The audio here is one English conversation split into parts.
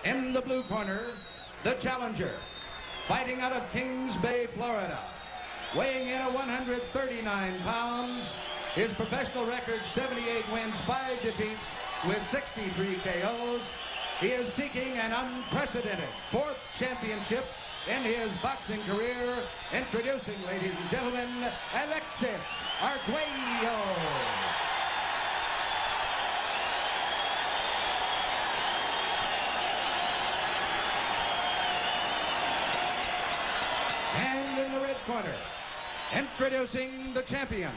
In the blue corner, the challenger, fighting out of Kings Bay, Florida, weighing in at 139 pounds, his professional record 78 wins, 5 defeats with 63 KOs. He is seeking an unprecedented 4th championship in his boxing career. Introducing, ladies and gentlemen, Alexis Arguello. And in the red corner, introducing the champion,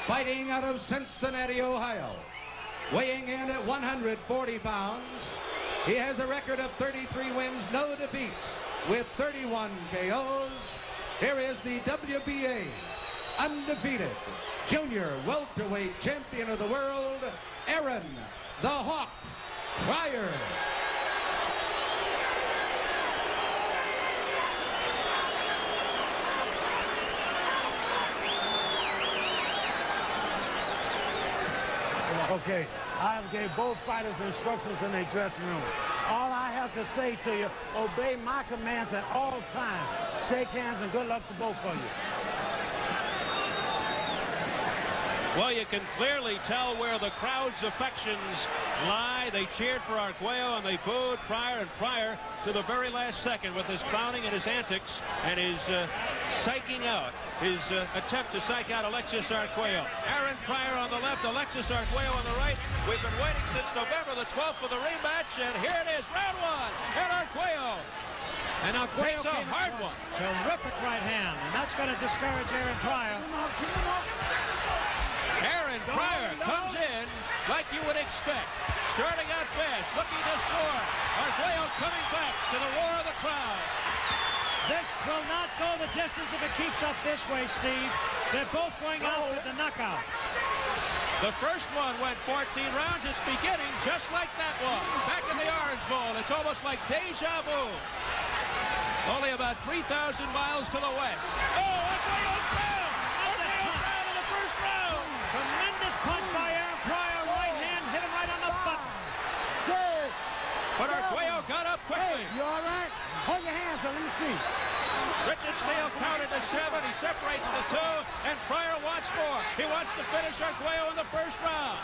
fighting out of Cincinnati, Ohio, weighing in at 140 pounds. He has a record of 33 wins, no defeats, with 31 KOs. Here is the WBA undefeated junior welterweight champion of the world, Aaron the Hawk Pryor. Okay, I have gave both fighters instructions in their dressing room. All I have to say to you, obey my commands at all times. Shake hands and good luck to both of you. Well, you can clearly tell where the crowd's affections lie. They cheered for Arguello and they booed Pryor, and Pryor to the very last second with his clowning and his antics and his psyching out, his attempt to psych out Alexis Arguello. Aaron Pryor on the left, Alexis Arguello on the right. We've been waiting since November the 12th for the rematch, and here it is, round one, and Arguello. And Arguello takes a hard one. Terrific right hand, and that's going to discourage Aaron Pryor. Aaron Pryor comes in like you would expect. Starting out fast, looking to score. Arguello coming back to the roar of the crowd. This will not go the distance if it keeps up this way, Steve. They're both going out with the knockout. The first one went 14 rounds. It's beginning just like that one. Back in the Orange Bowl. It's almost like deja vu. Only about 3,000 miles to the west. Oh, Arguello's down! Arguello's down in the first round! Tremendous punch by Aaron Pryor. Right hand hit him right on the butt. But Arguello got up quickly. Hey, you all right? Hold your hands up, let me see. Richard Steele counted to 7. He separates the two, and Pryor wants more. He wants to finish Arguello in the first round.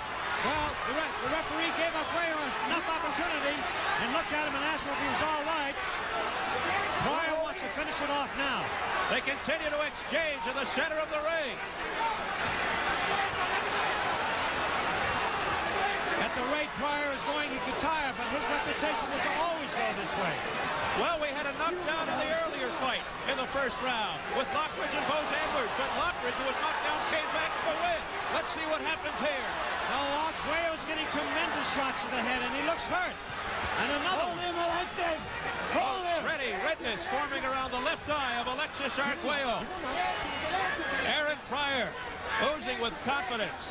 Well, the referee gave Arguello enough opportunity and looked at him and asked him if he was all right. Pryor wants to finish it off now. They continue to exchange in the center of the ring. At the rate Pryor is going, he could tire, but his reputation doesn't always go this way. Well, we had a knockdown in the earlier fight in the first round with Lockridge and Bose Antlers, but Lockridge, who was knocked down, came back to win. Let's see what happens here. Now, Arguello's getting tremendous shots to the head, and he looks hurt. And another one. Hold him, Alexis! Hold him! Ready, redness forming around the left eye of Alexis Arguello. Aaron Pryor oozing with confidence.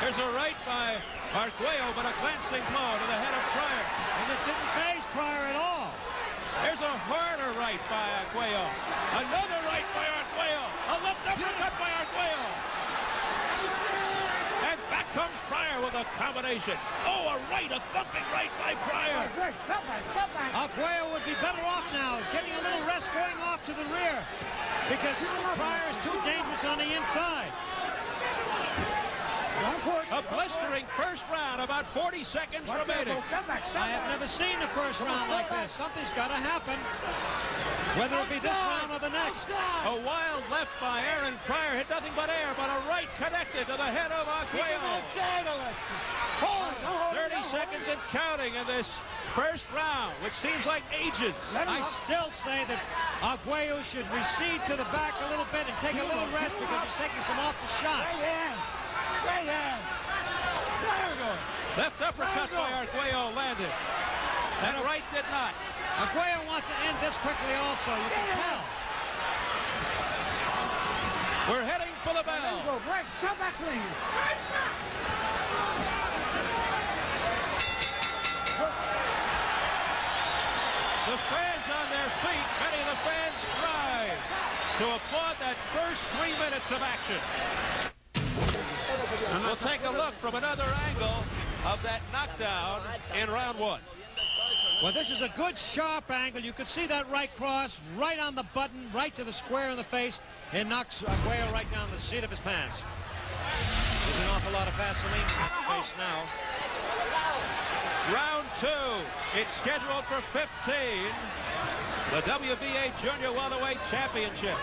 There's a right by Arguello, but a glancing blow to the head of Pryor. And it didn't phase Pryor at all. There's a harder right by Arguello. Another right by Arguello. A left uppercut by Arguello. And back comes Pryor with a combination. Oh, a thumping right by Pryor. Stop back. Arguello would be better off now, getting a little rest going off to the rear, because Pryor is too dangerous on the inside. A blistering first round, about 40 seconds remaining. I have never seen a first round like this. Something's got to happen, whether it be this round or the next. A wild left by Aaron Pryor, hit nothing but air, but a right connected to the head of Arguello. 30 seconds and counting in this first round, which seems like ages. I still say that Arguello should recede to the back a little bit and take a little rest because he's taking some awful shots. Right hand. Left uppercut by Arguello landed. That right did not. Arguello wants to end this quickly also, you can tell. We're heading for the bell. Break. Stop back, please. The fans on their feet, many of the fans rise to applaud that first 3 minutes of action. We'll take a look from another angle of that knockdown in round one. Well, this is a good sharp angle. You could see that right cross, right on the button, right to the square in the face, and knocks Arguello right down the seat of his pants. There's an awful lot of Vaseline in the face now. Round 2. It's scheduled for 15. The WBA Junior Welterweight Championship.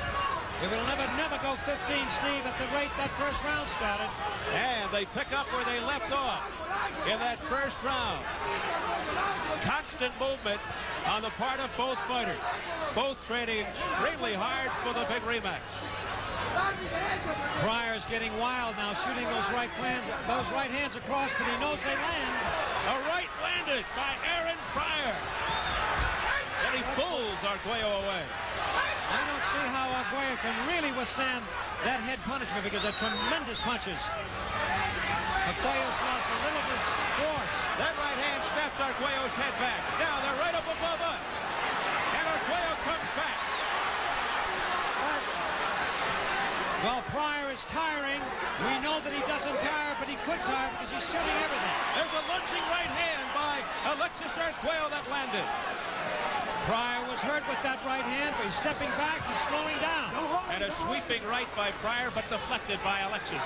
It will never go 15, Steve, at the rate that first round started. And they pick up where they left off in that first round. Constant movement on the part of both fighters. Both training extremely hard for the big rematch. Pryor's getting wild now, shooting those right hands across, but he knows they land. A right landed by Aaron Pryor. And he pulls Arguello away. I don't see how Arguello can really withstand that head punishment because of tremendous punches. Arguello's lost a little of his force. That right hand snapped Arguello's head back. Now they're right up above us. And Arguello comes back. Well, Pryor is tiring. We know that he doesn't tire, but he could tire because he's shooting everything. There's a lunging right hand by Alexis Arguello that landed. Pryor was hurt with that right hand, but he's stepping back, he's slowing down. And a sweeping right by Pryor, but deflected by Alexis.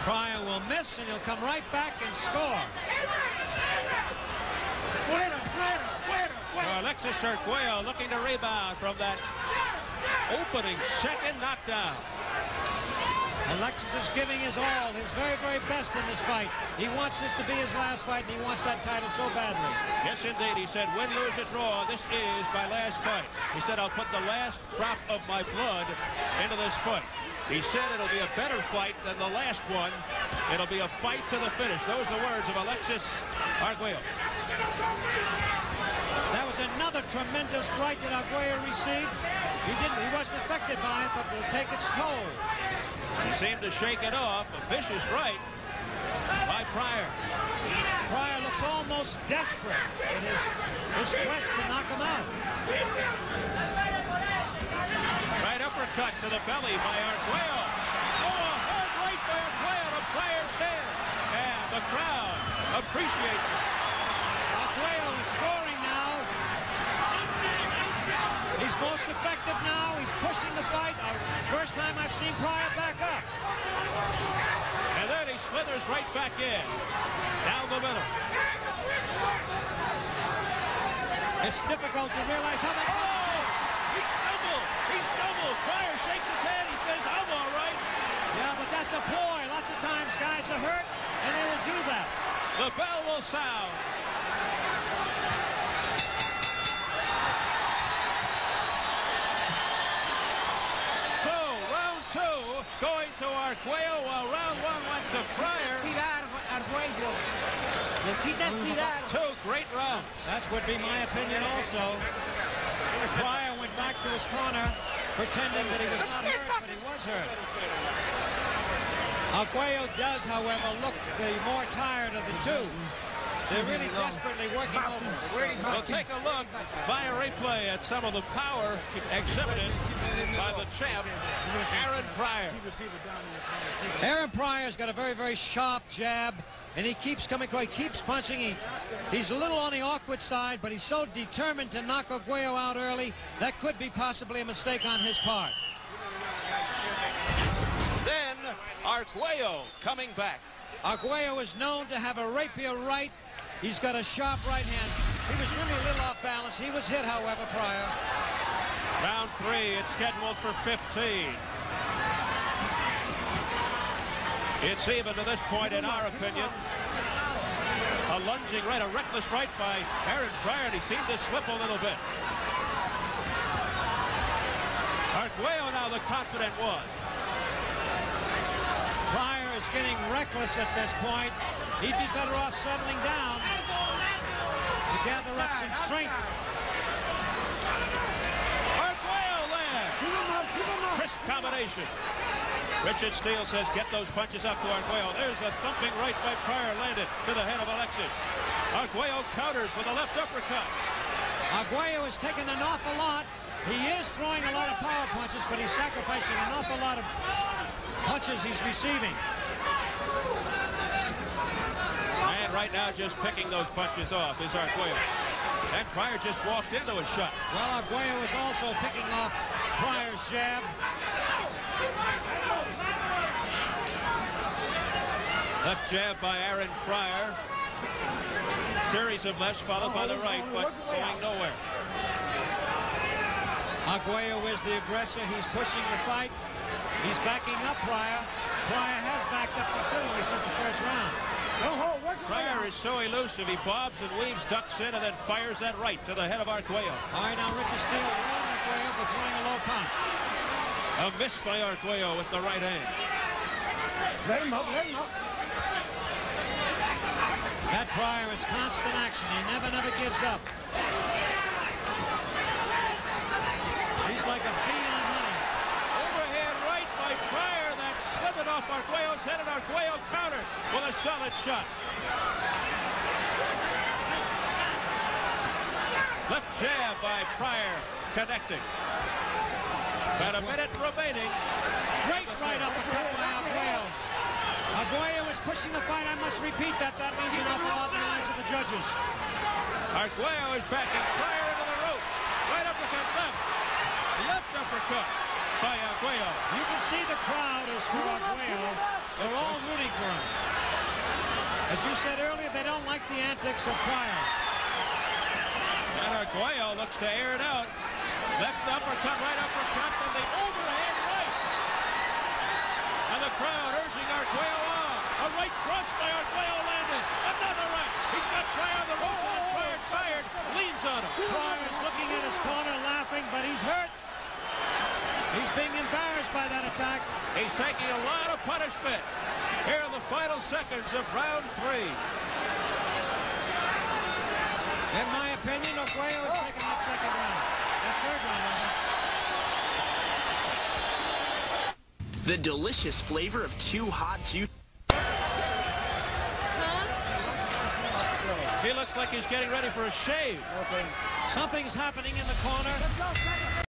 Pryor will miss, and he'll come right back and score. So Alexis Arguello looking to rebound from that opening second knockdown. Alexis is giving his all, his very, very best in this fight. He wants this to be his last fight, and he wants that title so badly. Yes, indeed. He said, win, lose, or draw, this is my last fight. He said, I'll put the last drop of my blood into this fight. He said it'll be a better fight than the last one. It'll be a fight to the finish. Those are the words of Alexis Arguello. That was another tremendous right that Arguello received. He wasn't affected by it, but will take its toll. He seemed to shake it off. A vicious right by Pryor. Pryor looks almost desperate in his quest to knock him out. Right uppercut to the belly by Arguello. Oh, a hard right by Arguello to Pryor's head. And the crowd appreciates it. Arguello is scoring now. He's most effective now. He's pushing the fight. First time I've seen Pryor back up. And then he slithers right back in. Down the middle. It's difficult to realize how that... Oh! He stumbled. He stumbled. Pryor shakes his head. He says, I'm all right. Yeah, but that's a ploy. Lots of times guys are hurt, and they will do that. The bell will sound. So, round 2 going to Arguello, while round 1 went to Pryor. 2 great rounds. That would be my opinion also. Pryor went back to his corner, pretending that he was not hurt, but he was hurt. Arguello does, however, look the more tired of the two. They're really desperately working over. We'll take a look by a replay at some of the power exhibited by the champ, Aaron Pryor. Aaron Pryor's got a very, very sharp jab, and he keeps coming, he keeps punching. He's a little on the awkward side, but he's so determined to knock Arguello out early, that could be possibly a mistake on his part. Then Arguello coming back. Arguello is known to have a rapier right. He's got a sharp right hand. He was really a little off balance. He was hit, however, Pryor. Round 3, it's scheduled for 15. It's even to this point, in our opinion. A lunging right, a reckless right by Aaron Pryor, and he seemed to slip a little bit. Arguello now the confident one. Pryor is getting reckless at this point. He'd be better off settling down to gather up some strength. Arguello lands. Crisp combination. Richard Steele says, get those punches up to Arguello. There's a thumping right by Pryor, landed to the head of Alexis. Arguello counters with a left uppercut. Arguello has taken an awful lot. He is throwing a lot of power punches, but he's sacrificing an awful lot of punches he's receiving. And right now, just picking those punches off is Arguello. And Pryor just walked into a shot. Well, Arguello is also picking off Pryor's jab. Left jab by Aaron Pryor. Series of lefts followed by the right, but going nowhere. Arguello is the aggressor. He's pushing the fight. He's backing up Pryor. Pryor has backed up considerably since the first round. Pryor is so elusive. He bobs and weaves, ducks in, and then fires that right to the head of Arguello. All right, now Richard Steele warned Arguello for throwing a low punch. A miss by Arguello with the right hand. Let him up, let him up. That Pryor is constant action. He never gives up. He's like a bee on honey. Overhand right by Pryor. That slithered off Arguello's head, and Arguello countered with a solid shot. Left jab by Pryor, connecting. About a minute remaining. Great right uppercut by Arguello. Arguello is pushing the fight. I must repeat that. That means an awful lot in the eyes of the judges. Arguello is backing Pryor into the ropes. Right uppercut left. Left uppercut by Arguello. You can see the crowd is for Arguello. They're all rooting for him. As you said earlier, they don't like the antics of Pryor. And Arguello looks to air it out. Left uppercut, right uppercut, and the overhand right. And the crowd urging Arguello on. A right cross by Arguello landed. Another right. He's got Pryor on the ropes, and Pryor tired, leans on him. Pryor's looking at his corner laughing, but he's hurt. He's being embarrassed by that attack. He's taking a lot of punishment here in the final seconds of round 3. In my opinion, Arguello is taking that second round. That third round, rather. The delicious flavor of too hot juice. He looks like he's getting ready for a shave. Something's happening in the corner.